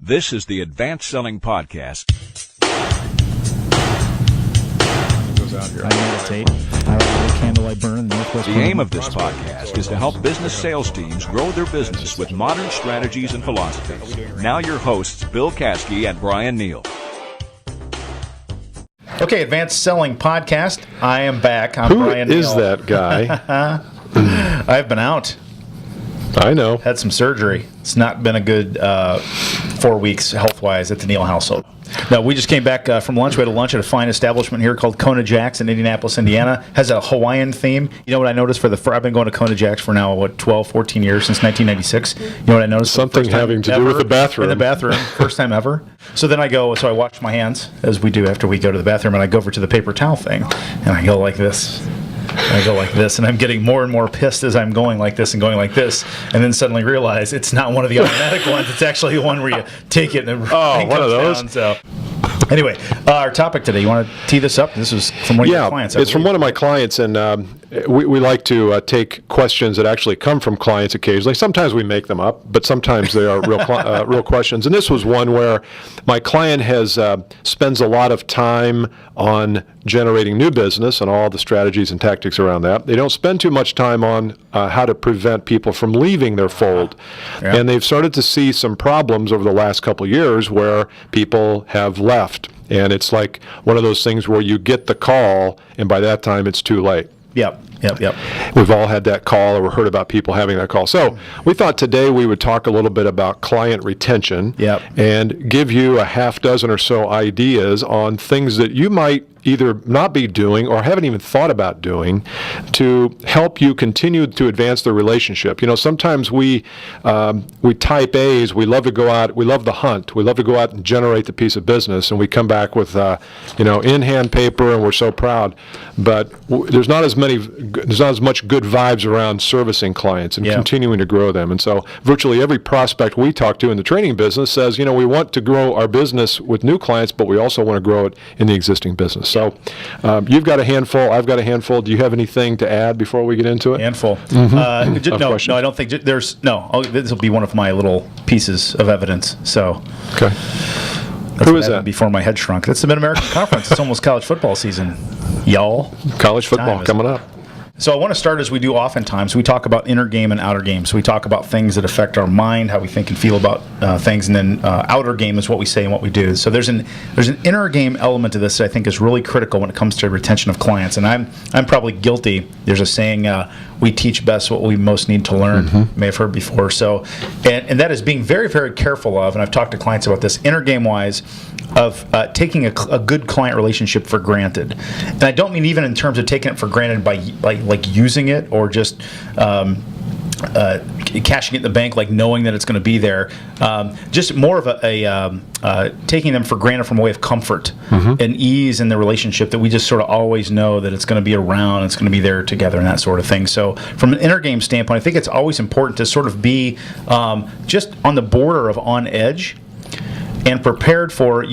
This is the Advanced Selling Podcast. I meditate. I light a candle I burn in the Northwest The aim of this podcast is to help business sales teams grow their business with modern strategies and philosophies. Now your hosts, Bill Caskey and Bryan Neale. Okay, Advanced Selling Podcast. I am back. I'm Bryan Neale. Who is that guy? I've been out. I know. Had some surgery. It's not been a good 4 weeks health-wise at the Neale household. No, we just came back from lunch. We had a lunch at a fine establishment here called Kona Jack's in Indianapolis, Indiana. Has a Hawaiian theme. You know what I noticed I've been going to Kona Jack's for now, 12, 14 years, since 1996. You know what I noticed? Something having to do with the bathroom. In the bathroom, first time ever. So then I wash my hands, as we do after we go to the bathroom, and I go over to the paper towel thing, and I go like this. And I'm getting more and more pissed as I'm going like this, and then suddenly realize it's not one of the automatic ones. It's actually one where you take it and one of those. Down, so. Anyway, our topic today, you want to tee this up? This is from one of your clients. It's from one of my clients, and we like to take questions that actually come from clients occasionally. Sometimes we make them up, but sometimes they are real questions. And this was one where my client spends a lot of time on generating new business and all the strategies and tactics around that. They don't spend too much time on how to prevent people from leaving their fold. Yeah. And they've started to see some problems over the last couple of years where people have left. And it's like one of those things where you get the call, and by that time it's too late. Yep. We've all had that call or heard about people having that call. So we thought today we would talk a little bit about client retention and give you a half dozen or so ideas on things that you might either not be doing or haven't even thought about doing to help you continue to advance the relationship. You know, sometimes we type A's, we love to go out, we love the hunt, we love to go out and generate the piece of business, and we come back with, in-hand paper, and we're so proud. But there's not as much good vibes around servicing clients and continuing to grow them. And so virtually every prospect we talk to in the training business says, we want to grow our business with new clients, but we also want to grow it in the existing business. So you've got a handful, I've got a handful. Do you have anything to add before we get into it? Handful. No, I don't think this will be one of my little pieces of evidence. So. Okay. Who is that? Before my head shrunk. That's the Mid-American Conference. It's almost college football season, y'all. College football coming up. So I want to start as we do oftentimes. We talk about inner game and outer game. So we talk about things that affect our mind, how we think and feel about things, and then outer game is what we say and what we do. So there's an inner game element to this that I think is really critical when it comes to retention of clients. And I'm probably guilty. There's a saying, we teach best what we most need to learn. You may have heard before. So, and that is being very, very careful of, and I've talked to clients about this, inner game-wise, of taking a good client relationship for granted. And I don't mean even in terms of taking it for granted by like using it or just cashing it in the bank, like knowing that it's going to be there. Just more of a taking them for granted from a way of comfort and ease in the relationship, that we just sort of always know that it's going to be around, it's going to be there together, and that sort of thing. So from an inner game standpoint, I think it's always important to sort of be just on the border of on edge and prepared for,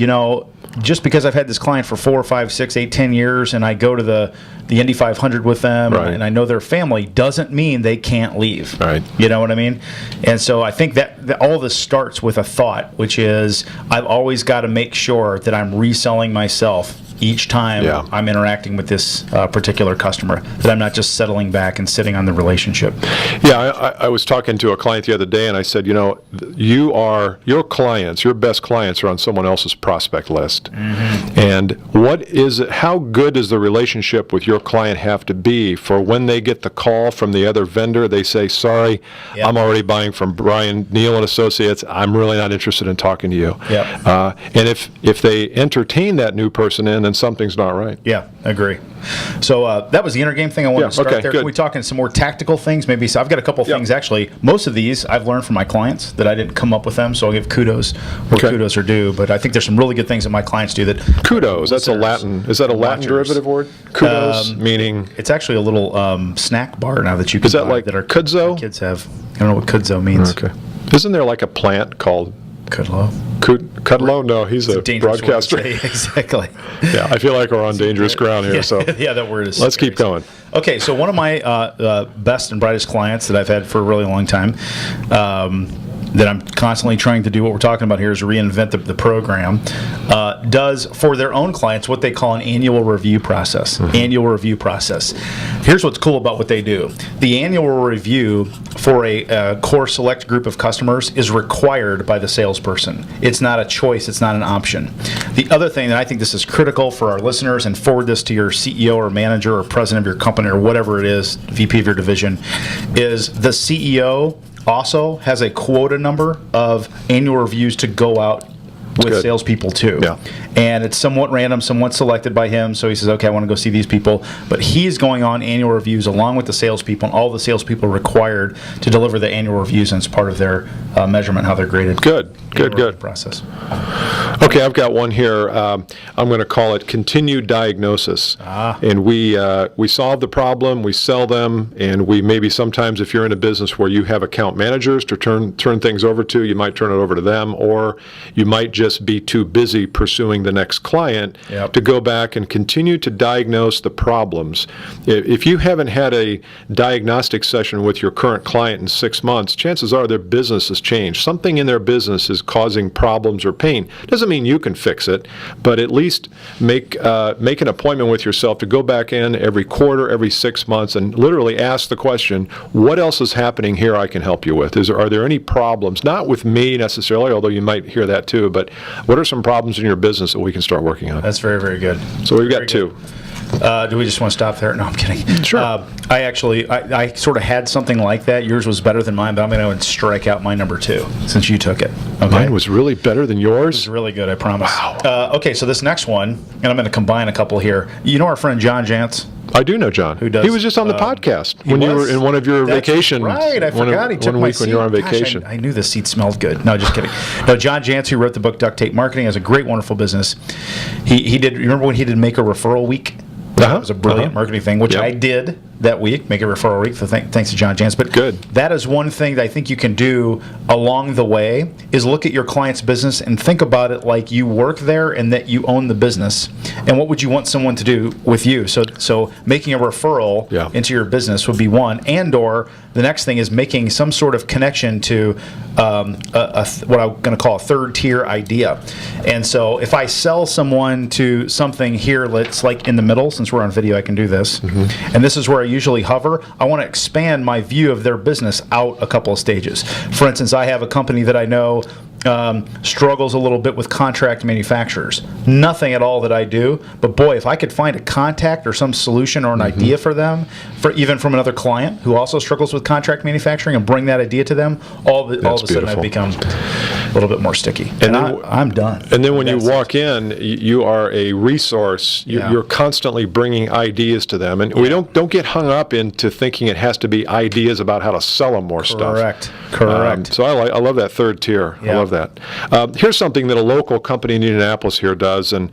just because I've had this client for 4, 5, 6, 8, 10 years, and I go to the Indy 500 with them, and I know their family, doesn't mean they can't leave. Right. You know what I mean? And so I think that all this starts with a thought, which is I've always got to make sure that I'm reselling myself each time I'm interacting with this particular customer, that I'm not just settling back and sitting on the relationship. Yeah, I was talking to a client the other day, and I said, your clients, your best clients are on someone else's prospect list. And how good does the relationship with your client have to be for when they get the call from the other vendor, they say, sorry, I'm already buying from Bryan Neale and Associates, I'm really not interested in talking to you. And if they entertain that new person in, then something's not right. Yeah, I agree. So that was the inner game thing I wanted to start there. Good. Can we talk in some more tactical things? Maybe. So I've got a couple of things, actually. Most of these I've learned from my clients that I didn't come up with them, so I'll give kudos where kudos are due. But I think there's some really good things that my clients do that... Kudos, that's is that a Latin derivative word? Kudos, meaning... It's actually a little snack bar now that you can buy. Is that like that our kudzu? Kids have. I don't know what kudzu means. Okay. Isn't there like a plant called... Kudlow? Kudlow? No, he's a broadcaster. Exactly. Yeah, I feel like we're on dangerous ground here. So that word is... Let's keep going. Okay, so one of my best and brightest clients that I've had for a really long time, that I'm constantly trying to do, what we're talking about here is reinvent the program, does for their own clients what they call an annual review process. Annual review process. Here's what's cool about what they do. The annual review for a core select group of customers is required by the salesperson. It's not a choice. It's not an option. The other thing that I think this is critical for our listeners, and forward this to your CEO or manager or president of your company or whatever it is, VP of your division, is the CEO also has a quota number of annual reviews to go out with salespeople too. Yeah. And it's somewhat random, somewhat selected by him. So he says, okay, I want to go see these people. But he's going on annual reviews along with the salespeople, and all the salespeople are required to deliver the annual reviews, and it's part of their measurement, how they're graded. Good Process. Okay, I've got one here. I'm going to call it continued diagnosis. And we solve the problem, we sell them, and we maybe sometimes, if you're in a business where you have account managers to turn things over to, you might turn it over to them, or you might just be too busy pursuing the next client to go back and continue to diagnose the problems. If you haven't had a diagnostic session with your current client in 6 months, chances are their business has changed. Something in their business is causing problems or pain. Doesn't mean you can fix it, but at least make an appointment with yourself to go back in every quarter, every 6 months, and literally ask the question, what else is happening here I can help you with? Are there any problems? Not with me necessarily, although you might hear that too, but what are some problems in your business that we can start working on? That's very, very good. So we've got two. Do we just want to stop there? No, I'm kidding. Sure. I sort of had something like that. Yours was better than mine, but I'm going to strike out my number 2 since you took it. Okay? Mine was really better than yours? It was really good, I promise. Wow. Okay, so this next one, and I'm going to combine a couple here. You know our friend John Jantz? I do know John. Who does? He was just on the podcast when you were in one of your vacations. Right, I forgot. He took one my week seat. when you were on Gosh, vacation. I knew the seat smelled good. No, just kidding. No, John Jantz, who wrote the book Duct Tape Marketing, has a great, wonderful business. He did. Remember when he did Make a Referral Week? That was a brilliant marketing thing, which I did that week, Make a Referral Week, so thanks to John Jantz. But that is one thing that I think you can do along the way, is look at your client's business and think about it like you work there and that you own the business. And what would you want someone to do with you? So making a referral into your business would be one, and or the next thing is making some sort of connection to what I'm going to call a third-tier idea. And so if I sell someone to something here that's like in the middle, since we're on video, I can do this, and this is where I usually hover, I want to expand my view of their business out a couple of stages. For instance, I have a company that I know struggles a little bit with contract manufacturers. Nothing at all that I do, but boy, if I could find a contact or some solution or an idea for them, even from another client who also struggles with contract manufacturing, and bring that idea to them, all of a sudden I've become a little bit more sticky. And I'm done. And then when you walk in, you are a resource. You're constantly bringing ideas to them, and we don't get hung up into thinking it has to be ideas about how to sell them more stuff. Correct. So I love that third tier. I love that. Here's something that a local company in Indianapolis here does, and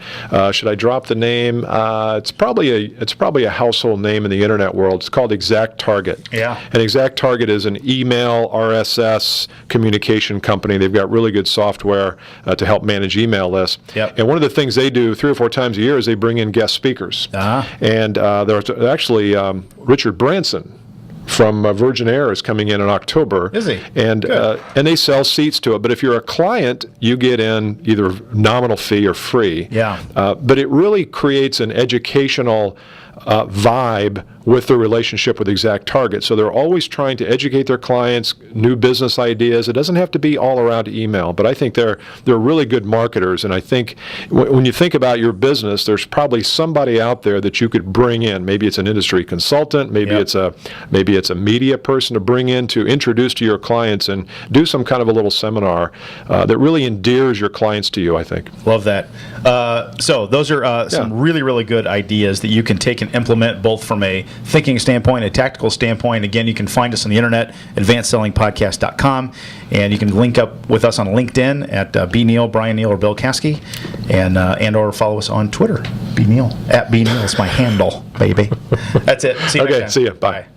should I drop the name? It's probably a household name in the internet world. It's called Exact Target. Yeah. And Exact Target is an email RSS communication company. They've got really good software to help manage email lists. Yep. And one of the things they do 3 or 4 times a year is they bring in guest speakers. And there's actually Richard Branson from Virgin Air is coming in October. Is he? And they sell seats to it. But if you're a client, you get in either nominal fee or free. Yeah. But it really creates an educational vibe with the relationship with Exact Target. So they're always trying to educate their clients, new business ideas. It doesn't have to be all around email, but I think they're really good marketers. And I think when you think about your business, there's probably somebody out there that you could bring in. Maybe it's an industry consultant, maybe it's a media person to bring in to introduce to your clients and do some kind of a little seminar that really endears your clients to you, I think. Love that. So those are some really, really good ideas that you can take and implement, both from a thinking standpoint, a tactical standpoint. Again, you can find us on the internet, advancedsellingpodcast.com, and you can link up with us on LinkedIn at B. Neale, Bryan Neale, or Bill Caskey, and or follow us on Twitter, B. Neale, at B. Neale is my handle, baby. That's it. See you next time. See you. Bye.